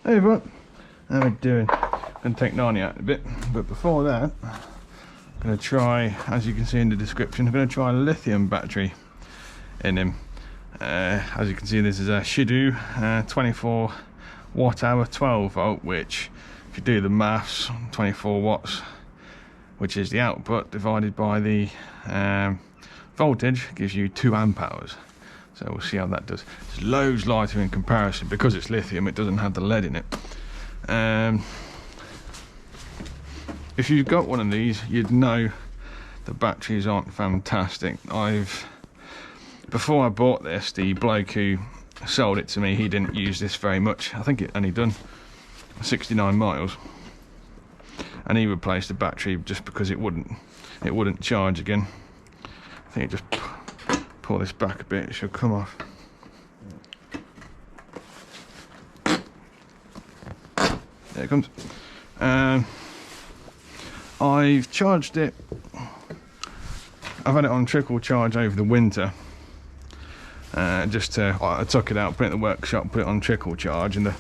Hey everyone, how are we doing? I'm going to take Narnia out a bit, but before that I'm going to try, as you can see in the description, I'm going to try a lithium battery in him. As you can see, this is a Shidu 24 watt hour 12 volt, which if you do the maths, 24 watts, which is the output, divided by the voltage, gives you 2 amp hours. So we'll see how that does. It's loads lighter in comparison because it's lithium. It doesn't have the lead in it. If you've got one of these, you'd know the batteries aren't fantastic. Before I bought this, the bloke who sold it to me, he didn't use this very much. I think it only done 69 miles, and he replaced the battery just because it wouldn't charge again. I think it just pull this back a bit, it should come off. There it comes. I've charged it. I've had it on trickle charge over the winter. I took it out, put it in the workshop, put it on trickle charge, and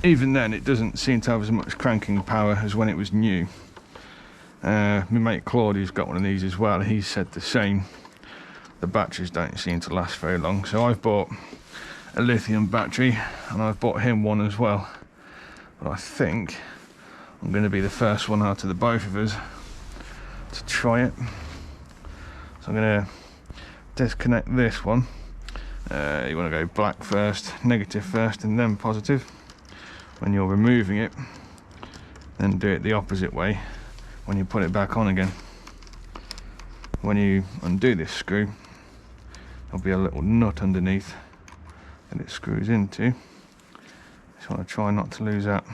even then it doesn't seem to have as much cranking power as when it was new. My mate Claudia's got one of these as well. He said the same. The batteries don't seem to last very long, so I've bought a lithium battery and I've bought him one as well. But I think I'm going to be the first one out of the both of us to try it. So I'm going to disconnect this one. You want to go black first, negative first, and then positive when you're removing it. Then do it the opposite way when you put it back on again. When you undo this screw, there'll be a little nut underneath that it screws into. Just want to try not to lose that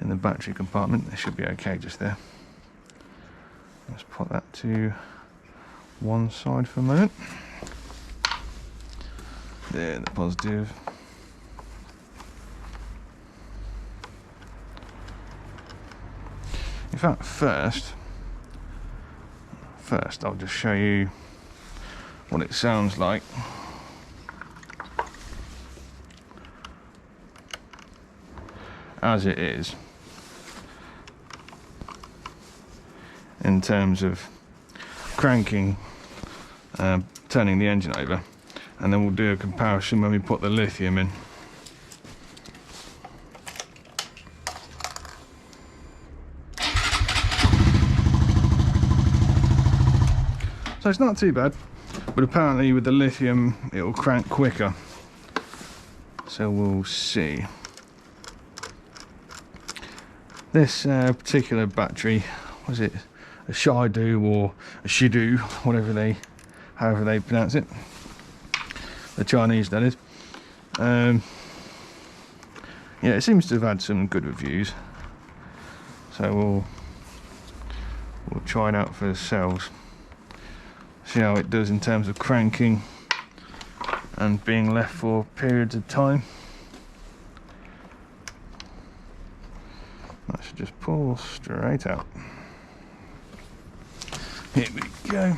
in the battery compartment. It should be okay just there. Let's put that to one side for a moment. There, the positive. In fact, first I'll just show you what it sounds like. As it is, in terms of cranking, turning the engine over, and then we'll do a comparison when we put the lithium in. So it's not too bad, but apparently with the lithium it'll crank quicker. So we'll see. This particular battery, was it a Shidu or a Shidu, however they pronounce it, the Chinese that is. Yeah, it seems to have had some good reviews. So we'll try it out for ourselves. See how it does in terms of cranking and being left for periods of time. That should just pull straight out. Here we go.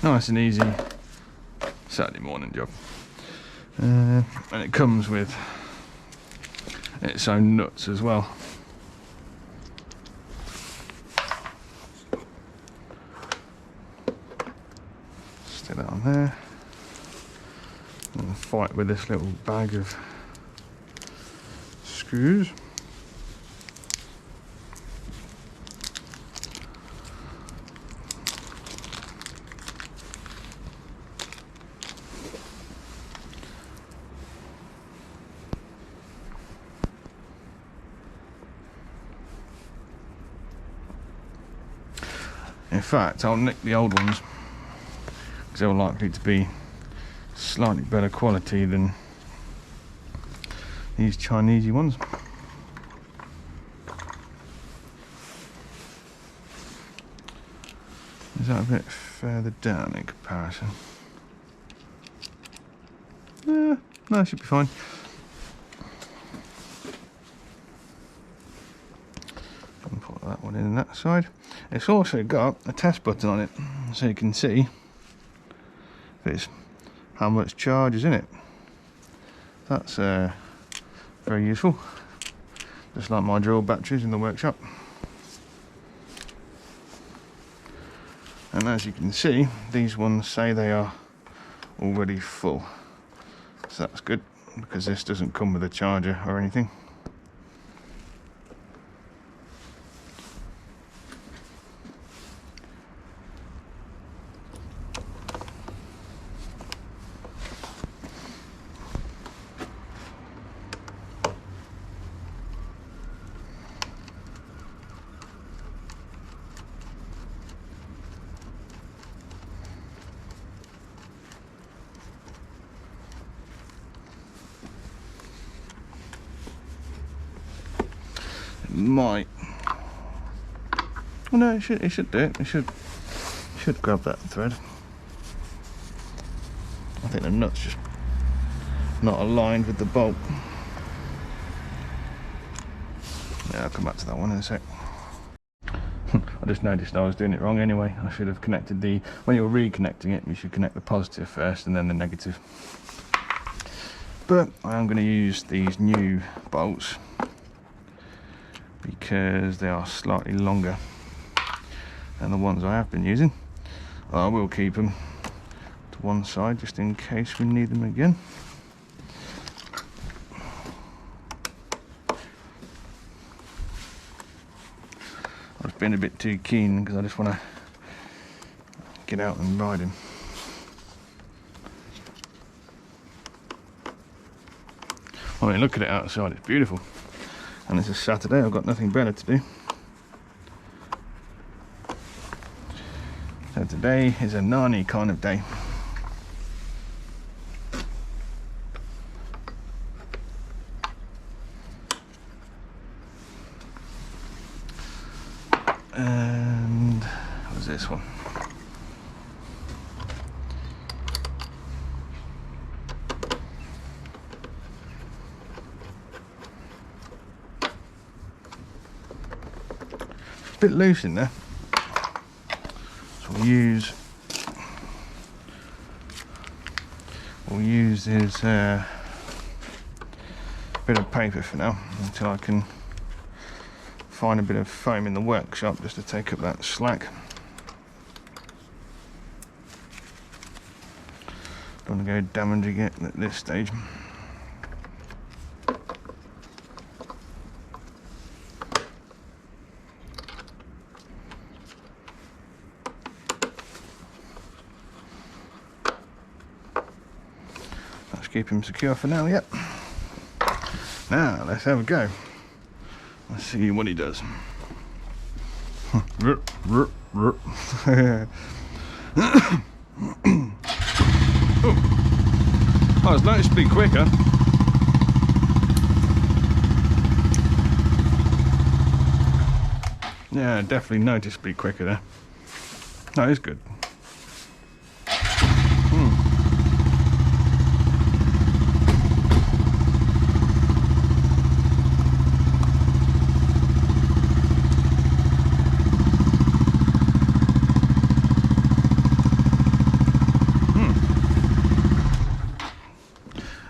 Nice and easy Saturday morning job. And it comes with its own nuts as well. Stick that on there and fight with this little bag of screws. In fact, I'll nick the old ones because they're likely to be slightly better quality than these Chinese ones. Is that a bit further down in comparison? No, it should be fine. And put that one in that side. It's also got a test button on it, so you can see if it's how much charge is in it. That's very useful, just like my drill batteries in the workshop. And as you can see, these ones say they are already full, so that's good, because this doesn't come with a charger or anything. Might. Oh no, it should do it. It should grab that thread. I think the nut's just not aligned with the bolt. Yeah, I'll come back to that one in a sec. I just noticed I was doing it wrong anyway. I should have connected the, when you're reconnecting it, you should connect the positive first and then the negative. But I am going to use these new bolts because they are slightly longer than the ones I have been using. I will keep them to one side just in case we need them again. I was being a bit too keen because I just want to get out and ride him. I mean, look at it outside, it's beautiful. And it's a Saturday, I've got nothing better to do. So today is a Narni kind of day. And what was this one? A bit loose in there, so we'll use this bit of paper for now until I can find a bit of foam in the workshop just to take up that slack. Don't want to go damaging it at this stage. Keep him secure for now. Yep. Now let's have a go. Let's see what he does. Oh, it's noticeably quicker. Yeah, definitely noticeably quicker there. That is good.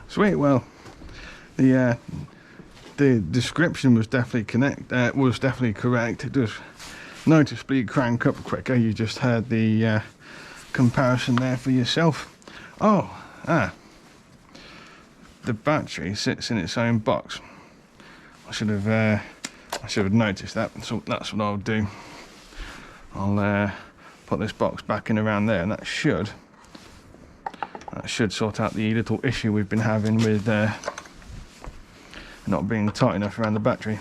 Sweet. Well, the description was definitely correct. It does noticeably crank up quicker. You just heard the comparison there for yourself. Oh, the battery sits in its own box. I should have noticed that. So that's what I'll do. I'll put this box back in around there, and that should sort out the little issue we've been having with not being tight enough around the battery.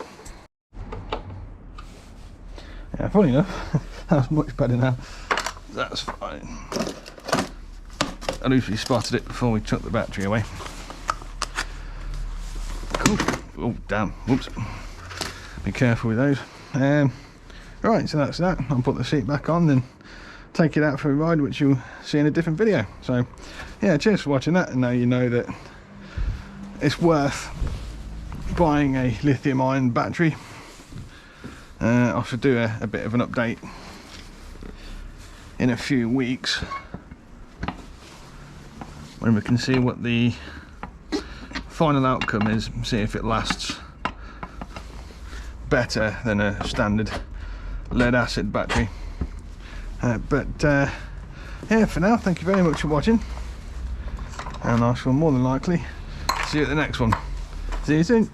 Yeah, funny enough, that's much better now. That's fine. At least we spotted it before we took the battery away. Cool. Oh, damn. Whoops. Be careful with those. Right, so that's that. I'll put the seat back on, then take it out for a ride, which you'll see in a different video. So yeah, cheers for watching that, and now you know that it's worth buying a lithium ion battery. I should do a bit of an update in a few weeks when we can see what the final outcome is, see if it lasts better than a standard lead acid battery. Yeah, for now, thank you very much for watching, and I shall more than likely see you at the next one. See you soon.